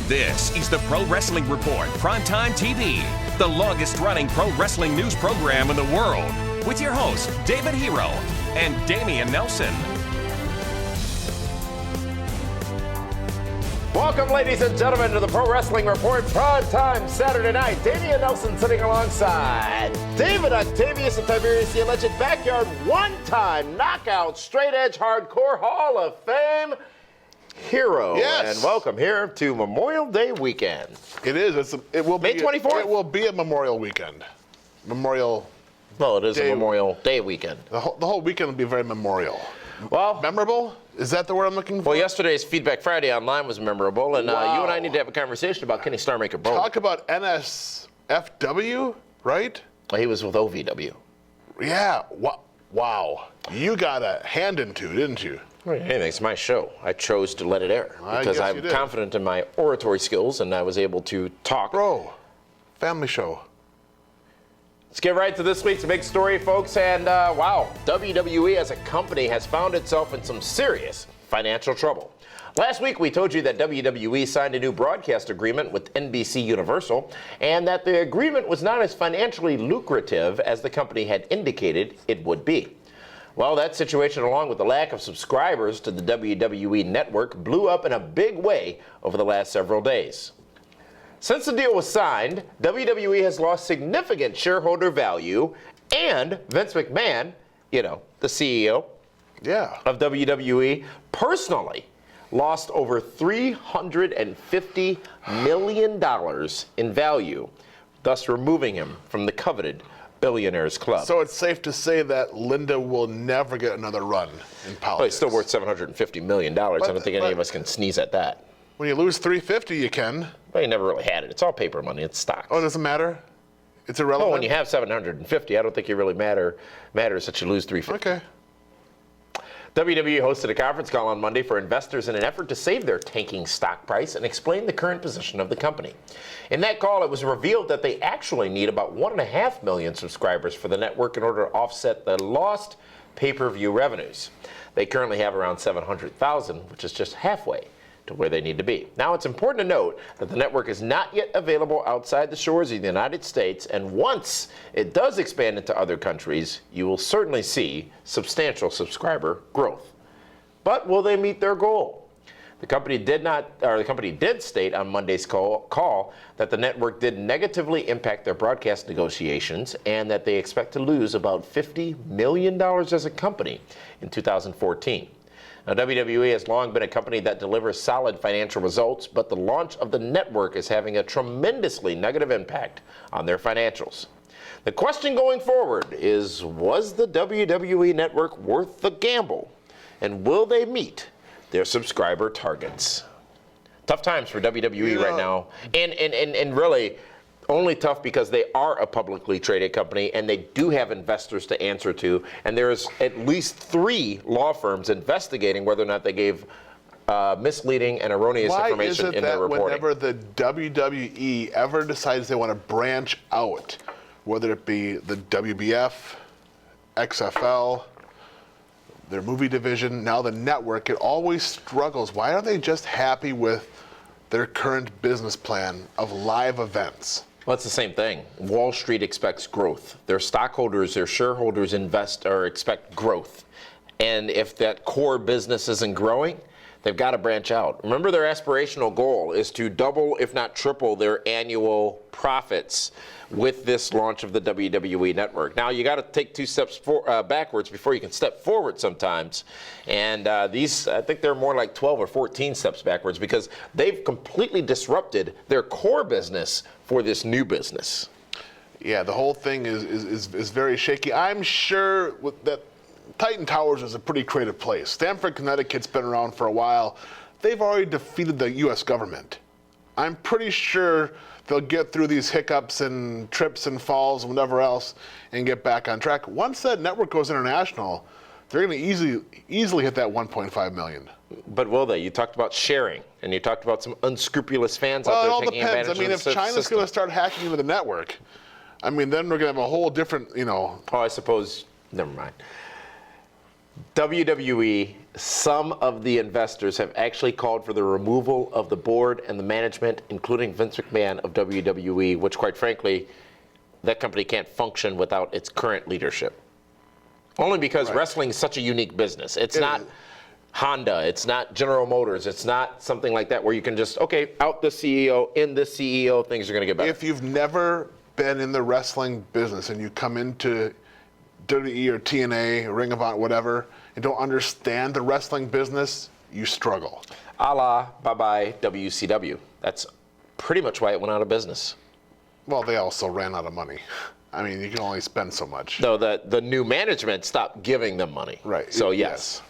This is the Pro Wrestling Report Primetime TV, the longest-running pro wrestling news program in the world, with your hosts, David Hero and Damian Nelson. Welcome, ladies and gentlemen, to the Pro Wrestling Report Primetime Saturday night. Damian Nelson sitting alongside David Octavius and Tiberius, the alleged backyard one-time knockout straight edge hardcore Hall of Fame hero. Yes. And welcome here to Memorial Day weekend. It is. It will be May 24th? It will be a Memorial weekend. Well, it is a Memorial Day weekend. The whole weekend will be very memorial. Well, Memorable? Is that the word I'm looking for? well, yesterday's Feedback Friday online was memorable, and Wow. you and I need to have a conversation about Kenny Starmaker Bowman. Talk about NSFW, right? He was with OVW. Yeah. Wow. You got a hand into it, didn't you? Hey, it's my show. I chose to let it air because guess you I'm did. confident in my oratory skills, and I was able to talk. Bro, family show. Let's get right to this week's big story, folks. And wow, WWE as a company has found itself in some serious financial trouble. Last week, we told you that WWE signed a new broadcast agreement with NBC Universal, and that the agreement was not as financially lucrative as the company had indicated it would be. Well, that situation, along with the lack of subscribers to the WWE network, blew up in a big way over the last several days. Since the deal was signed, WWE has lost significant shareholder value, and Vince McMahon, the CEO of WWE, personally lost over $350 million in value, thus removing him from the coveted Billionaires Club. So it's safe to say that Linda will never get another run in politics. Well, he's still worth $750 million. I don't think any of us can sneeze at that. When you lose $350, you can. Well, he never really had it. It's all paper money. It's stocks. Oh, it doesn't matter? It's irrelevant? Well, when you have 750, I don't think it really matters that you lose 350. Okay. WWE hosted a conference call on Monday for investors in an effort to save their tanking stock price and explain the current position of the company. In that call, it was revealed that they actually need about 1.5 million subscribers for the network in order to offset the lost pay-per-view revenues. They currently have around 700,000, which is just halfway to where they need to be. Now, it's important to note that the network is not yet available outside the shores of the United States, and once it does expand into other countries, you will certainly see substantial subscriber growth. But will they meet their goal? The company did state on Monday's call that the network did negatively impact their broadcast negotiations and that they expect to lose about $50 million as a company in 2014. Now, WWE has long been a company that delivers solid financial results, but the launch of the network is having a tremendously negative impact on their financials. The question going forward is, was the WWE network worth the gamble? And will they meet their subscriber targets? Tough times for WWE right now. And really, only tough because they are a publicly traded company and they do have investors to answer to. And there's at least 3 law firms investigating whether or not they gave misleading and erroneous information in their reporting. Why is it that whenever the WWE ever decides they want to branch out, whether it be the WBF, XFL, their movie division, now the network, it always struggles. Why aren't they just happy with their current business plan of live events? Well, it's the same thing. Wall Street expects growth. Their stockholders, their shareholders expect growth. And if that core business isn't growing, they've got to branch out. Remember, their aspirational goal is to double, if not triple, their annual profits with this launch of the WWE Network. Now, you got to take 2 steps backwards before you can step forward sometimes. And these, I think they're more like 12 or 14 steps backwards because they've completely disrupted their core business for this new business. Yeah, the whole thing is very shaky. I'm sure that Titan Towers is a pretty creative place. Stamford, Connecticut's been around for a while. They've already defeated the U.S. government. I'm pretty sure they'll get through these hiccups and trips and falls and whatever else and get back on track. Once that network goes international, they're going to easily hit that 1.5 million. But will they? You talked about sharing, and you talked about some unscrupulous fans out there taking advantage of the system. Well, it all depends. I mean, if China's going to start hacking into the network, I mean, then we're going to have a whole different, Oh, I suppose, never mind. WWE, some of the investors have actually called for the removal of the board and the management, including Vince McMahon of WWE, which, quite frankly, that company can't function without its current leadership. Only because wrestling is such a unique business. It's not Honda, it's not General Motors, it's not something like that where you can just, okay, out the CEO, in the CEO, things are going to get better. If you've never been in the wrestling business and you come into WWE or TNA, Ring of Honor, whatever, and don't understand the wrestling business, you struggle. A la bye-bye WCW. That's pretty much why it went out of business. Well, they also ran out of money. I mean, you can only spend so much. No, the new management stopped giving them money. Right. So, yes.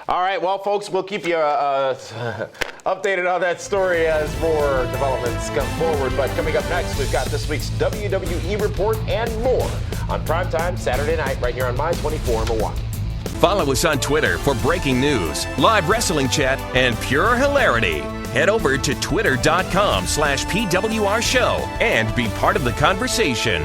All right, well, folks, we'll keep you updated on that story as more developments come forward. But coming up next, we've got this week's WWE Report and more on Primetime Saturday night right here on My 24 in Milwaukee. Follow us on Twitter for breaking news, live wrestling chat, and pure hilarity. Head over to twitter.com/PWR Show and be part of the conversation.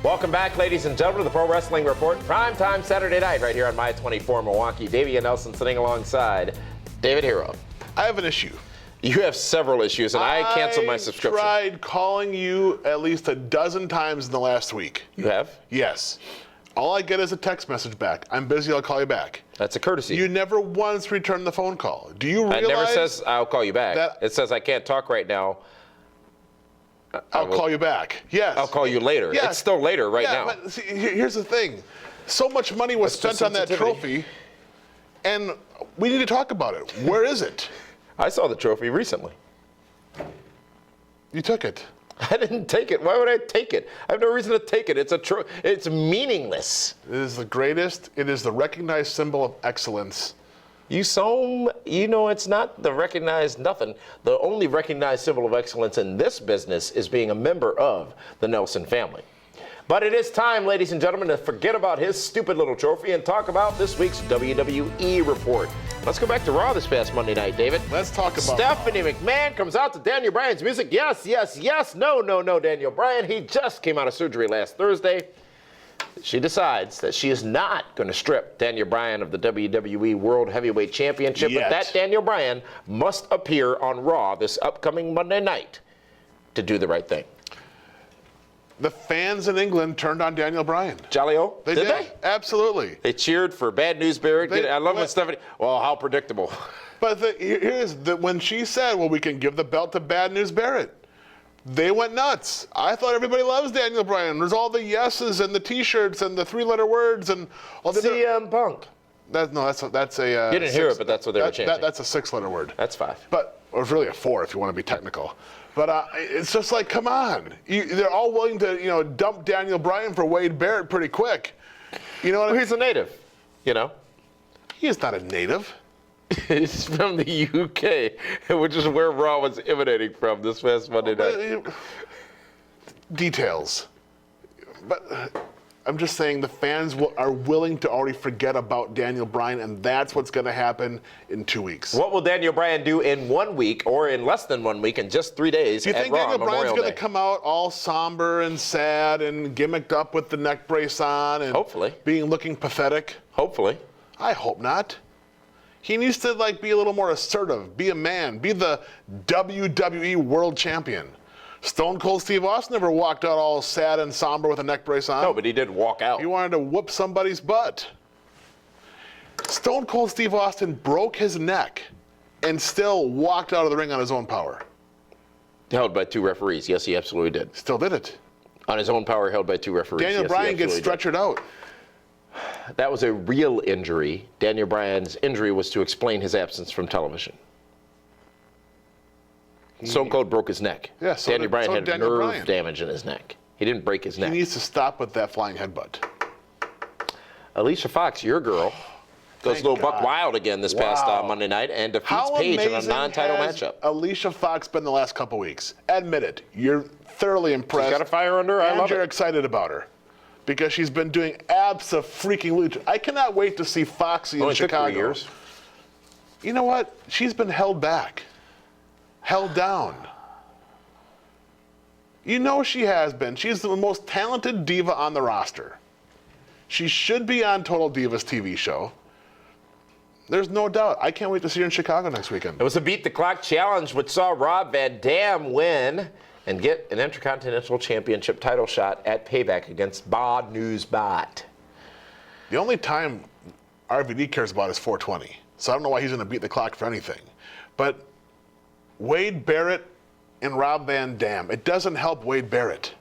Welcome back, ladies and gentlemen, to the Pro Wrestling Report, primetime Saturday night, right here on My 24 Milwaukee. Davey Nelson sitting alongside David Hero. I have an issue. You have several issues, and I canceled my subscription. I tried calling you at least a dozen times in the last week. You have? Yes. All I get is a text message back. I'm busy, I'll call you back. That's a courtesy. You never once returned the phone call. Do you realize? It never says, I'll call you back. It says, I can't talk right now. I'll call you back. Yes. I'll call you later. Yes. It's still later right now. But see, here's the thing. So much money was spent on that trophy, and we need to talk about it. Where is it? I saw the trophy recently. You took it. I didn't take it. Why would I take it? I have no reason to take it. It's meaningless. It is the greatest. It is the recognized symbol of excellence. You know it's not the recognized nothing. The only recognized symbol of excellence in this business is being a member of the Nelson family. But it is time, ladies and gentlemen, to forget about his stupid little trophy and talk about this week's WWE Report. Let's go back to Raw this past Monday night, David. Let's talk about Stephanie McMahon comes out to Daniel Bryan's music. Yes, yes, yes. No, Daniel Bryan. He just came out of surgery last Thursday. She decides that she is not going to strip Daniel Bryan of the WWE World Heavyweight Championship, but that Daniel Bryan must appear on Raw this upcoming Monday night to do the right thing. The fans in England turned on Daniel Bryan. Jolly-O? Did they? Absolutely. They cheered for Bad News Barrett. I love when Stephanie, well, how predictable. But when she said, well, we can give the belt to Bad News Barrett, they went nuts. I thought everybody loves Daniel Bryan. There's all the yeses and the T-shirts and the three-letter words and all the CM Punk. That's a. You didn't hear it, but that's what they were chanting. That's a six-letter word. That's 5. But or it's really a 4 if you want to be technical. But it's just like, come on. They're all willing to dump Daniel Bryan for Wade Barrett pretty quick. You know what? He's a native. He is not a native. He's from the UK, which is where Raw was emanating from this past Monday night. Details. But I'm just saying the fans are willing to already forget about Daniel Bryan, and that's what's going to happen in 2 weeks. What will Daniel Bryan do in 1 week, or in less than 1 week, in just 3 days? Do you think Daniel Bryan's going to come out all somber and sad and gimmicked up with the neck brace on and hopefully looking pathetic? Hopefully. I hope not. He needs to be a little more assertive, be a man, be the WWE World Champion. Stone Cold Steve Austin never walked out all sad and somber with a neck brace on. No, but he did walk out. He wanted to whoop somebody's butt. Stone Cold Steve Austin broke his neck and still walked out of the ring on his own power. Held by 2 referees. Yes, he absolutely did. Still did it. On his own power, held by 2 referees. Daniel Bryan gets stretchered out. That was a real injury. Daniel Bryan's injury was to explain his absence from television. Stone Cold broke his neck. Yeah, Daniel Bryan had nerve damage in his neck. He didn't break his neck. He needs to stop with that flying headbutt. Alicia Fox, your girl, goes a little buck wild again this past Monday night and defeats Paige in a non-title matchup. Alicia Fox been the last couple weeks? Admit it. You're thoroughly impressed. She's got a fire under her. I love it. You're excited about her. Because she's been doing abso-freaking-lutely. I cannot wait to see Foxy in Chicago. 3 years. You know what? She's been held back. Held down. You know she has been. She's the most talented diva on the roster. She should be on Total Divas TV show. There's no doubt. I can't wait to see her in Chicago next weekend. It was a Beat the Clock challenge, which saw Rob Van Dam win and get an Intercontinental Championship title shot at Payback against Bod News Bot. The only time RVD cares about is 420. So I don't know why he's going to beat the clock for anything. But Wade Barrett and Rob Van Dam, it doesn't help Wade Barrett.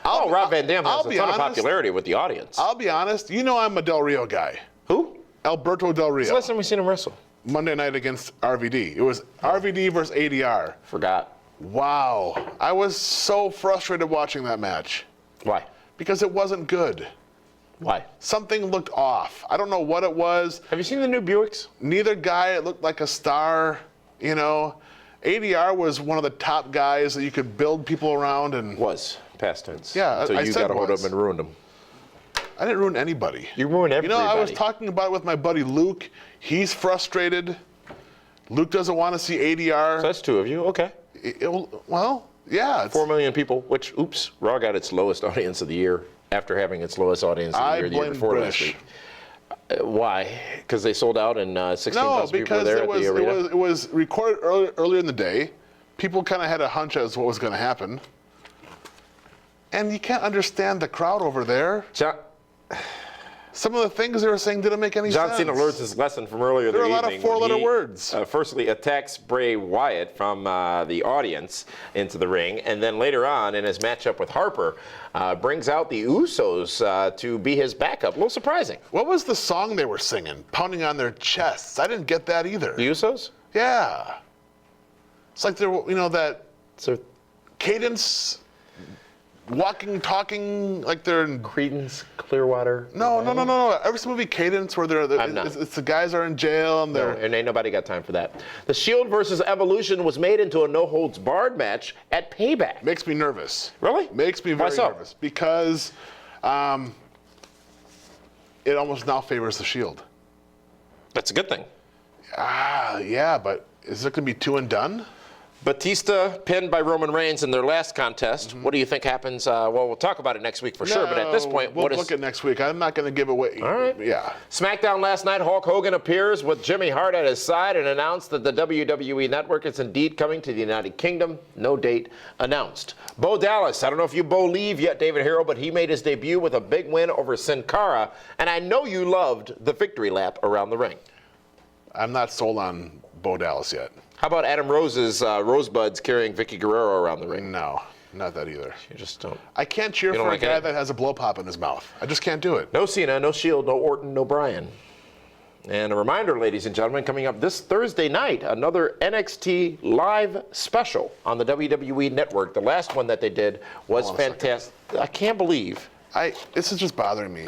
Rob Van Dam has a ton of honest, popularity with the audience. I'll be honest. You know I'm a Del Rio guy. Who? Alberto Del Rio. When's the last time we've seen him wrestle? Monday night against RVD. It was RVD versus ADR. Forgot. Wow. I was so frustrated watching that match. Why? Because it wasn't good. Why? Something looked off. I don't know what it was. Have you seen the new Buicks? Neither guy looked like a star, you know. ADR was one of the top guys that you could build people around and... Was. Past tense. Yeah, Until you got a hold of him and ruined him. I didn't ruin anybody. You ruined everybody. You know, I was talking about it with my buddy Luke. He's frustrated. Luke doesn't want to see ADR. So that's two of you. Okay. Well, yeah. 4 million people, which, oops, Raw got its lowest audience of the year after having its lowest audience of the year before last week. Why? Because they sold out and 16,000 people were there at the arena? It was recorded earlier in the day. People kind of had a hunch as what was going to happen. And you can't understand the crowd over there. Some of the things they were saying didn't make any sense. John Cena learns his lesson from earlier There in are the a lot evening. of four-letter words. Firstly, attacks Bray Wyatt from the audience into the ring, and then later on in his matchup with Harper, brings out the Usos to be his backup. A little surprising. What was the song they were singing? Pounding on their chests. I didn't get that either. The Usos? Yeah. It's like they're, you know, that So cadence, walking, talking, like they're in... Creedence Clearwater. No. Every movie Cadence where it's the guys are in jail and they're... No, and ain't nobody got time for that. The Shield versus Evolution was made into a no-holds-barred match at Payback. Makes me nervous. Really? Makes me very Why so? nervous. Because it almost now favors the Shield. That's a good thing. Yeah, but is it going to be two and done? Batista pinned by Roman Reigns in their last contest. What do you think happens? Well, we'll talk about it next week for sure, but at this point, we'll look at next week. I'm not going to give away. All right. Yeah. SmackDown last night, Hulk Hogan appears with Jimmy Hart at his side and announced that the WWE Network is indeed coming to the United Kingdom. No date announced. Bo Dallas, I don't know if you believe yet, David Hero, but he made his debut with a big win over Sin Cara, and I know you loved the victory lap around the ring. I'm not sold on Bo Dallas yet. How about Adam Rose's Rosebuds carrying Vicky Guerrero around the ring? No, not that either. You just don't. I can't cheer for a guy that has a blow pop in his mouth. I just can't do it. No Cena, no Shield, no Orton, no Bryan. And a reminder, ladies and gentlemen, coming up this Thursday night, another NXT live special on the WWE Network. The last one that they did was fantastic. I can't believe. This is just bothering me.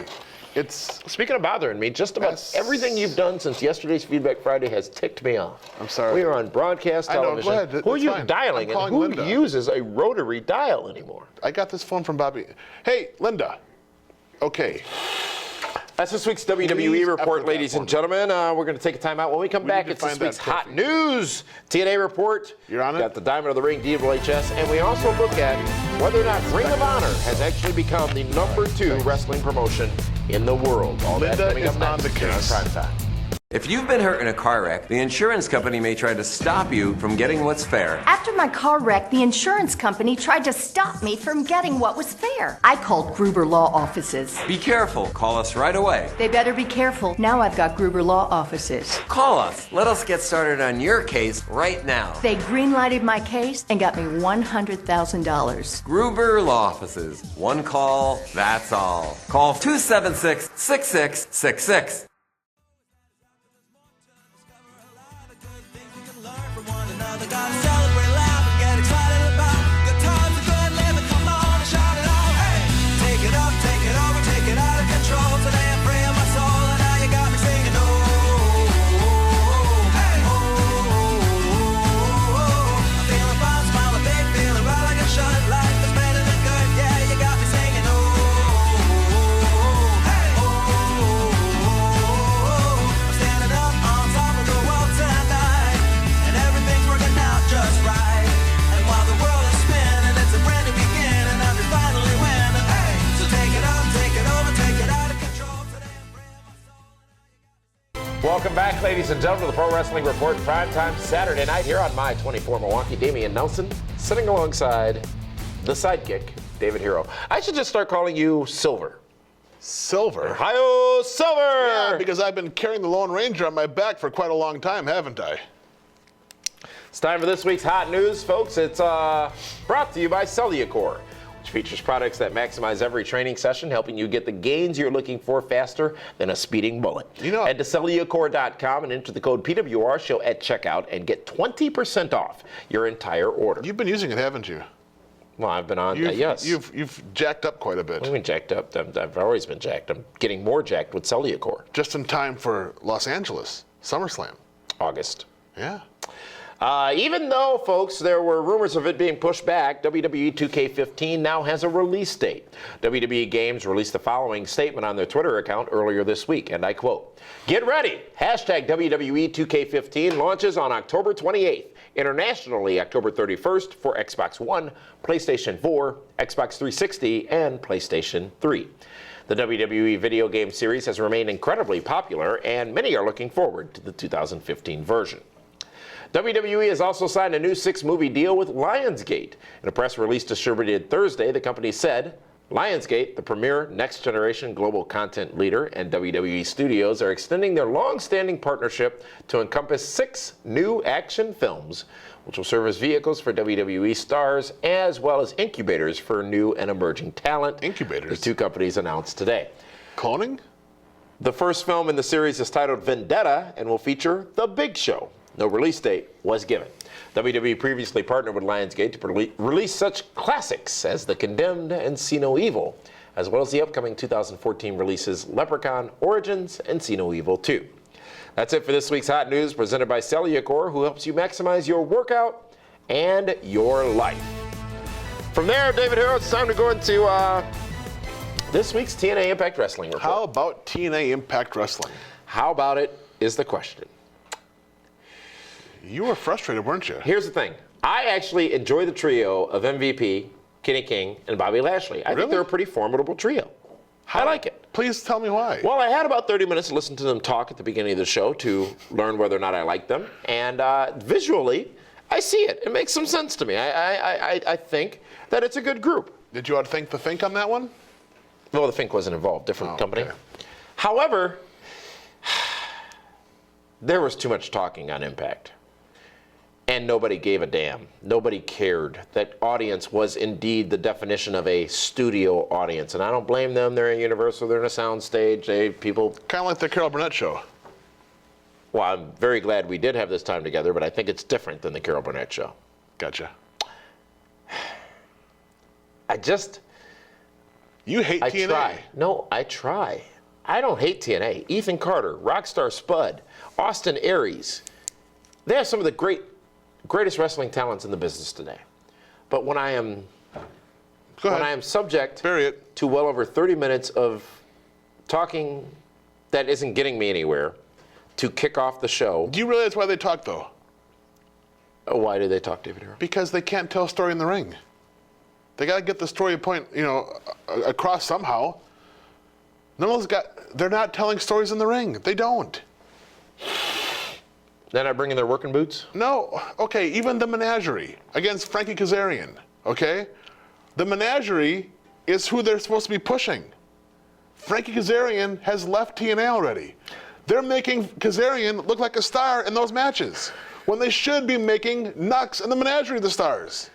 Speaking of bothering me, just about everything you've done since yesterday's Feedback Friday has ticked me off. I'm sorry. We are on broadcast television. I know, go ahead. Who are you fine. dialing, and who Linda. uses a rotary dial anymore? I got this phone from Bobby. Hey, Linda. Okay. That's this week's WWE Report, ladies and gentlemen. We're going to take a time out. When we come back, it's this week's hot news. TNA Report. You're on it? Got the Diamond of the Ring, DWHS. And we also look at whether or not Ring of Honor has actually become the #2 wrestling promotion in the world. All that coming up next on Primetime. If you've been hurt in a car wreck, the insurance company may try to stop you from getting what's fair. After my car wreck, the insurance company tried to stop me from getting what was fair. I called Gruber Law Offices. Be careful. Call us right away. They better be careful. Now I've got Gruber Law Offices. Call us. Let us get started on your case right now. They green-lighted my case and got me $100,000. Gruber Law Offices. One call, that's all. Call 276-6666. Gotta celebrate life and get excited about good times and good living. Come on and shout it out. Hey, take it up, take it over, take it out of control. Today I'm freeing my soul and now you got me singing. Oh, hey, I'm feeling fine, smiling big, feeling right like I should. Life is better than good, yeah, you got me singing. Oh, hey, I'm standing up on top of the world tonight, and everything's working out just Welcome back, ladies and gentlemen, to the Pro Wrestling Report Primetime Saturday night here on My 24 Milwaukee. Damian Nelson sitting alongside the sidekick, David Hero. I should just start calling you Silver. Silver? Ohio Silver! Yeah, because I've been carrying the Lone Ranger on my back for quite a long time, haven't I? It's time for this week's hot news, folks. It's brought to you by Cellucor, which features products that maximize every training session, helping you get the gains you're looking for faster than a speeding bullet. Head to Cellucor.com and enter the code PWR show at checkout and get 20% off your entire order. You've been using it, haven't you? Well, I've been on, yes. You've jacked up quite a bit. What do you mean jacked up? I've always been jacked. I'm getting more jacked with Cellucor. Just in time for Los Angeles, SummerSlam. August. Yeah. Even though, folks, there were rumors of it being pushed back, WWE 2K15 now has a release date. WWE Games released the following statement on their Twitter account earlier this week, and I quote, "Get ready! Hashtag WWE 2K15 launches on October 28th. Internationally, October 31st for Xbox One, PlayStation 4, Xbox 360, and PlayStation 3. The WWE video game series has remained incredibly popular, and many are looking forward to the 2015 version. WWE has also signed a new 6-movie deal with Lionsgate. In a press release distributed Thursday, the company said, Lionsgate, the premier next-generation global content leader, and WWE Studios are extending their long-standing partnership to encompass 6 new action films, which will serve as vehicles for WWE stars, as well as incubators for new and emerging talent. Incubators? The two companies announced today. Cloning? The first film in the series is titled Vendetta and will feature The Big Show. No release date was given. WWE previously partnered with Lionsgate to release such classics as The Condemned and See No Evil, as well as the upcoming 2014 releases Leprechaun Origins and See No Evil 2. That's it for this week's hot news, presented by Cellucor, who helps you maximize your workout and your life. From there, David Hero, it's time to go into this week's TNA Impact Wrestling Report. How about TNA Impact Wrestling? How about it is the question. You were frustrated, weren't you? Here's the thing. I actually enjoy the trio of MVP, Kenny King, and Bobby Lashley. I think they're a pretty formidable trio. I like it. Please tell me why. Well, I had about 30 minutes to listen to them talk at the beginning of the show to learn whether or not I like them. And visually, I see it. It makes some sense to me. I think that it's a good group. Did you outthink the Fink on that one? Well, the Fink wasn't involved. Different company. Okay. However, there was too much talking on Impact. And nobody gave a damn. Nobody cared. That audience was indeed the definition of a studio audience. And I don't blame them. They're in Universal. They're in a sound stage. People... Kind of like the Carol Burnett show. Well, I'm very glad we did have this time together, but I think it's different than the Carol Burnett show. Gotcha. You hate TNA. Try. No, I try. I don't hate TNA. Ethan Carter, Rockstar Spud, Austin Aries. They have some of the greatest wrestling talents in the business today. But when I am subject to well over 30 minutes of talking that isn't getting me anywhere to kick off the show. Do you realize why they talk, though? Why do they talk, David Hero? Because they can't tell a story in the ring. They got to get the story point, across somehow. None of those guys, they're not telling stories in the ring. They don't. They're not bringing their working boots? No. Okay, even the Menagerie against Frankie Kazarian, okay? The Menagerie is who they're supposed to be pushing. Frankie Kazarian has left TNA already. They're making Kazarian look like a star in those matches when they should be making Nux and the Menagerie the stars.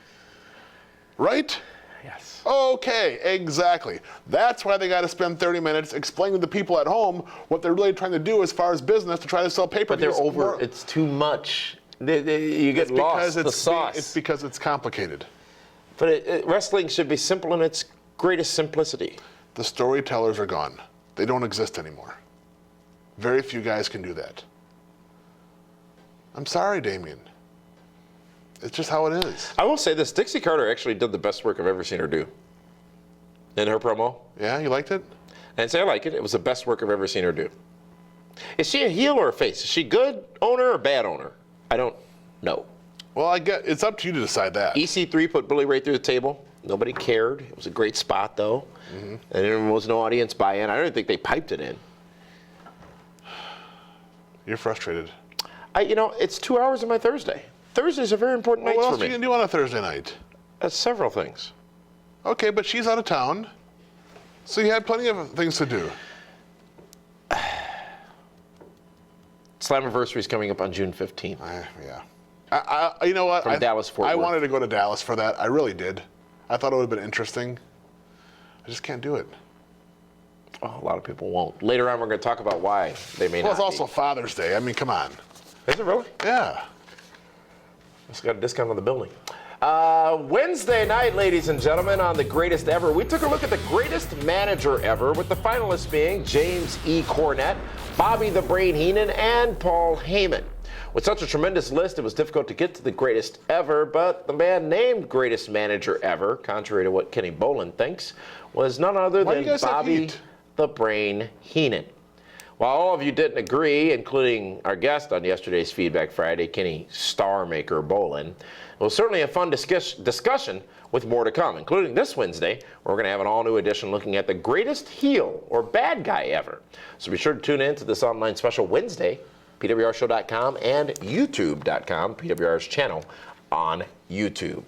Right? Yes. Okay, exactly. That's why they got to spend 30 minutes explaining to the people at home what they're really trying to do as far as business to try to sell pay-per-views. But they're over. It's too much. You get lost. The sauce. It's because it's complicated. But wrestling should be simple in its greatest simplicity. The storytellers are gone. They don't exist anymore. Very few guys can do that. I'm sorry, Damien. It's just how it is. I will say this. Dixie Carter actually did the best work I've ever seen her do. In her promo. Yeah, you liked it? And say I like it. It was the best work I've ever seen her do. Is she a heel or a face? Is she good owner or bad owner? I don't know. Well, it's up to you to decide that. EC3 put Billy right through the table. Nobody cared. It was a great spot, though. Mm-hmm. And there was no audience buy-in. I don't think they piped it in. You're frustrated. It's 2 hours of my Thursday. Thursdays are very important Well, nights what for else are me. you going to do on a Thursday night? Several things. Okay, but she's out of town. So you had plenty of things to do. Slammiversary is coming up on June 15th. Yeah. You know what? From Dallas, Fort I Worth. wanted to go to Dallas for that. I really did. I thought it would have been interesting. I just can't do it. Oh, a lot of people won't. Later on, we're going to talk about why they may Well, not it's also be. Father's Day. I mean, come on. Is it really? Yeah. Just got a discount on the building. Wednesday night, ladies and gentlemen, on The Greatest Ever, we took a look at the greatest manager ever, with the finalists being James E. Cornette, Bobby the Brain Heenan, and Paul Heyman. With such a tremendous list, it was difficult to get to the greatest ever, but the man named greatest manager ever, contrary to what Kenny Bolin thinks, was none other Why do you than guys have Bobby heat? the Brain Heenan. While all of you didn't agree, including our guest on yesterday's Feedback Friday, Kenny Starmaker Bolin, it was certainly a fun discussion with more to come, including this Wednesday, where we're going to have an all-new edition looking at the greatest heel or bad guy ever. So be sure to tune in to this online special Wednesday, PWRshow.com and YouTube.com, PWR's channel on YouTube.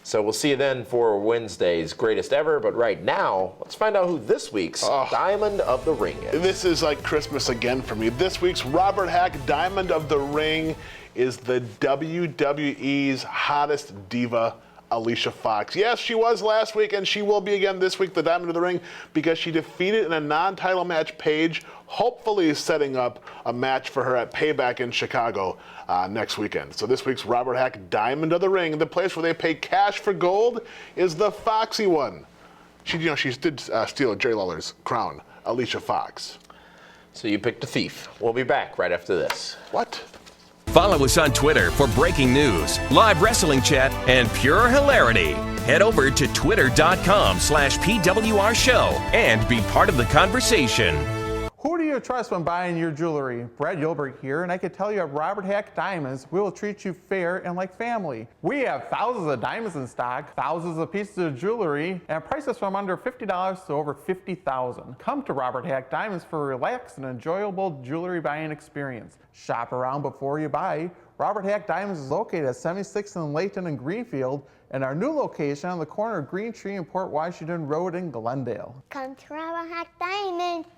So we'll see you then for Wednesday's greatest ever, but right now, let's find out who this week's Diamond of the Ring is. This is like Christmas again for me. This week's Robert Hack Diamond of the Ring is the WWE's hottest diva, Alicia Fox. Yes, she was last week, and she will be again this week, the Diamond of the Ring, because she defeated in a non-title match Paige, hopefully setting up a match for her at Payback in Chicago next weekend. So this week's Robert Hack Diamond of the Ring, the place where they pay cash for gold, is the Foxy one. She did steal Jerry Lawler's crown, Alicia Fox. So you picked a thief. We'll be back right after this. What? Follow us on Twitter for breaking news, live wrestling chat, and pure hilarity. Head over to twitter.com/PWR Show and be part of the conversation. Who do you trust when buying your jewelry? Brad Yulberg here, and I can tell you at Robert Hack Diamonds, we will treat you fair and like family. We have thousands of diamonds in stock, thousands of pieces of jewelry, and prices from under $50 to over $50,000. Come to Robert Hack Diamonds for a relaxed and enjoyable jewelry buying experience. Shop around before you buy. Robert Hack Diamonds is located at 76th and Layton in Greenfield, and our new location on the corner of Green Tree and Port Washington Road in Glendale. Come to Robert Hack Diamonds.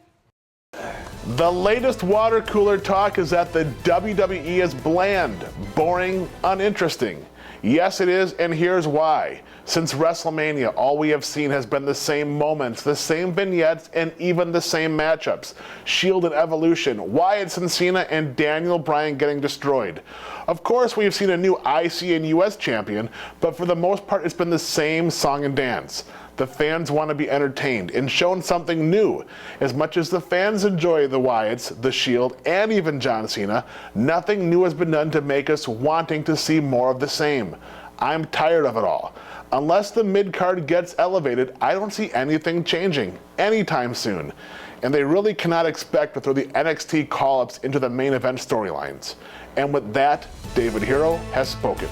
The latest water cooler talk is that the WWE is bland, boring, uninteresting. Yes, it is, and here's why. Since WrestleMania, all we have seen has been the same moments, the same vignettes, and even the same matchups. Shield and Evolution, Wyatt and Cena, and Daniel Bryan getting destroyed. Of course, we've seen a new IC and US champion, but for the most part, it's been the same song and dance. The fans want to be entertained and shown something new. As much as the fans enjoy the Wyatts, the Shield, and even John Cena, nothing new has been done to make us wanting to see more of the same. I'm tired of it all. Unless the mid-card gets elevated, I don't see anything changing anytime soon. And they really cannot expect to throw the NXT call-ups into the main event storylines. And with that, David Hero has spoken.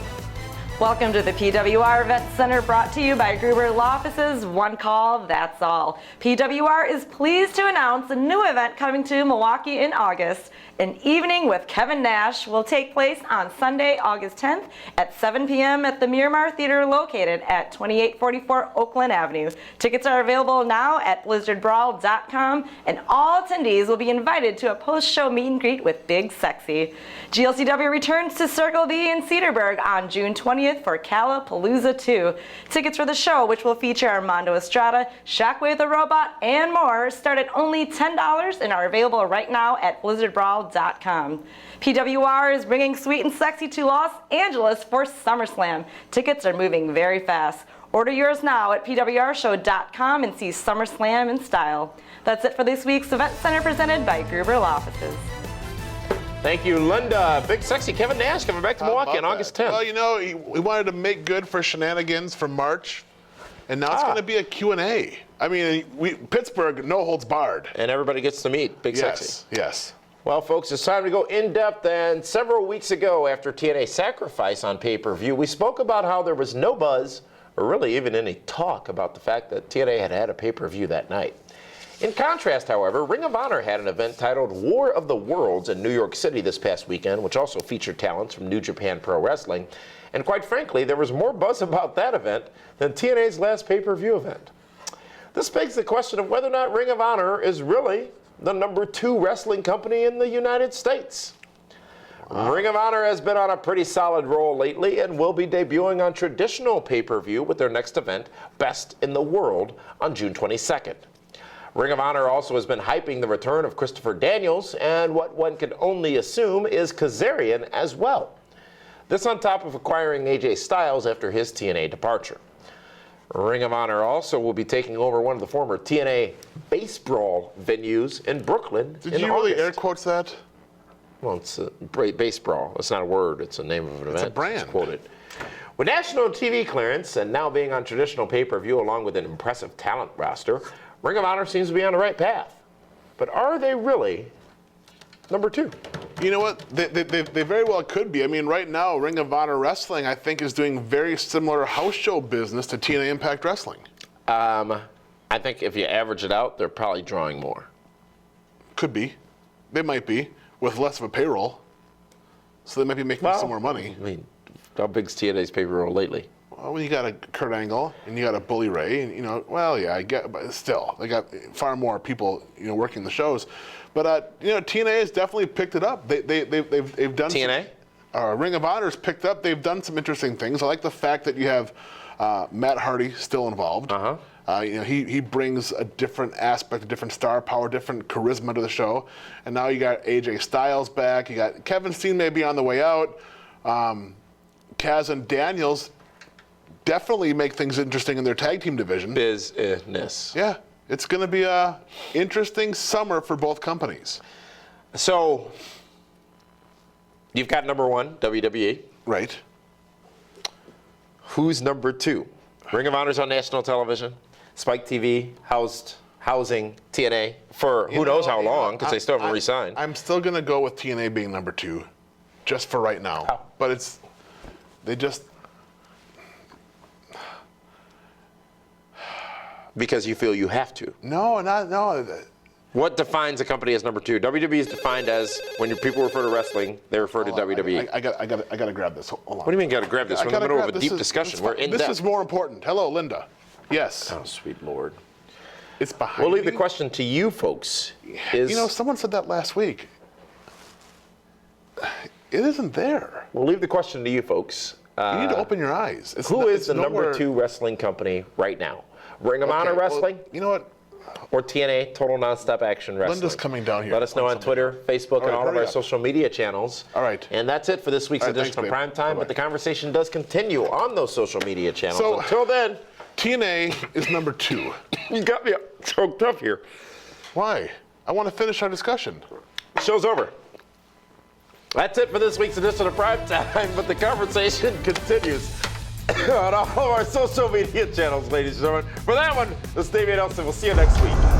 Welcome to the PWR Vet Center, brought to you by Gruber Law Offices. One call, that's all. PWR is pleased to announce a new event coming to Milwaukee in August. An Evening with Kevin Nash will take place on Sunday, August 10th at 7 p.m. at the Miramar Theater located at 2844 Oakland Avenue. Tickets are available now at blizzardbrawl.com, and all attendees will be invited to a post-show meet and greet with Big Sexy. GLCW returns to Circle B in Cedarburg on June 20th for Calapalooza 2. Tickets for the show, which will feature Armando Estrada, Shockwave the Robot, and more, start at only $10 and are available right now at blizzardbrawl.com. PWR is bringing Sweet and Sexy to Los Angeles for SummerSlam. Tickets are moving very fast. Order yours now at pwrshow.com and see SummerSlam in style. That's it for this week's Event Center presented by Gruber Law Offices. Thank you, Linda. Big Sexy Kevin Nash coming back to Milwaukee on August 10th. Well, you know, he wanted to make good for shenanigans from March, and now it's going to be a Q&A. I mean, Pittsburgh, no holds barred. And everybody gets to meet Big Sexy. Yes. Well, folks, it's time to go in-depth. And several weeks ago, after TNA Sacrifice on pay-per-view, we spoke about how there was no buzz, or really even any talk about the fact that TNA had had a pay-per-view that night. In contrast, however, Ring of Honor had an event titled War of the Worlds in New York City this past weekend, which also featured talents from New Japan Pro Wrestling. And quite frankly, there was more buzz about that event than TNA's last pay-per-view event. This begs the question of whether or not Ring of Honor is really the #2 wrestling company in the United States. Ring of Honor has been on a pretty solid roll lately and will be debuting on traditional pay-per-view with their next event, Best in the World, on June 22nd. Ring of Honor also has been hyping the return of Christopher Daniels and what one can only assume is Kazarian as well. This on top of acquiring AJ Styles after his TNA departure. Ring of Honor also will be taking over one of the former TNA base brawl venues in Brooklyn. Did you really air quotes that? Well, it's a base brawl. It's not a word. It's a name of an event. It's a brand. It's quoted. With national TV clearance and now being on traditional pay-per-view along with an impressive talent roster, Ring of Honor seems to be on the right path. But are they really #2? You know what? They very well could be. I mean, right now, Ring of Honor Wrestling, I think, is doing very similar house show business to TNA Impact Wrestling. I think if you average it out, they're probably drawing more. Could be. They might be, with less of a payroll. So they might be making some more money. I mean, how big's TNA's payroll lately? Well, you got a Kurt Angle, and you got a Bully Ray, and I get, but still, they got far more people, working the shows. But TNA has definitely picked it up. They've done TNA. Ring of Honor's picked up. They've done some interesting things. I like the fact that you have Matt Hardy still involved. He brings a different aspect, a different star power, different charisma to the show. And now you got AJ Styles back. You got Kevin Steen maybe on the way out. Kaz and Daniels definitely make things interesting in their tag team division. Business. Yeah, it's going to be a interesting summer for both companies. So you've got #1, WWE. Right. Who's #2? Ring of Honor's on national television. Spike TV housing TNA for who knows how long, because they still haven't re-signed. I'm still going to go with TNA being #2, just for right now. How? But they just... Because you feel you have to. No. What defines a company as #2? WWE is defined as when people refer to wrestling, they refer to WWE. I got to grab this. Hold on. What do you mean got to grab this? We're in the middle of a deep discussion. We're in depth. This is more important. Hello, Linda. Yes. Oh, sweet Lord. It's behind We'll leave me. the question to you folks. Someone said that last week. It isn't there. We'll leave the question to you folks. You need to open your eyes. Who is the #2 wrestling company right now? Ring of Honor Wrestling? Well, you know what? Or TNA, Total Nonstop Action Wrestling? Linda's coming down here. Let us know on Twitter, Facebook, and all of our social media channels. All right. And that's it for this week's edition of Primetime, but the conversation does continue on those social media channels. So, until then, TNA is #2. You got me choked up here. Why? I want to finish our discussion. Show's over. That's it for this week's edition of Primetime, but the conversation continues on all of our social media channels, ladies and gentlemen. For that one, this is David Nelson. We'll see you next week.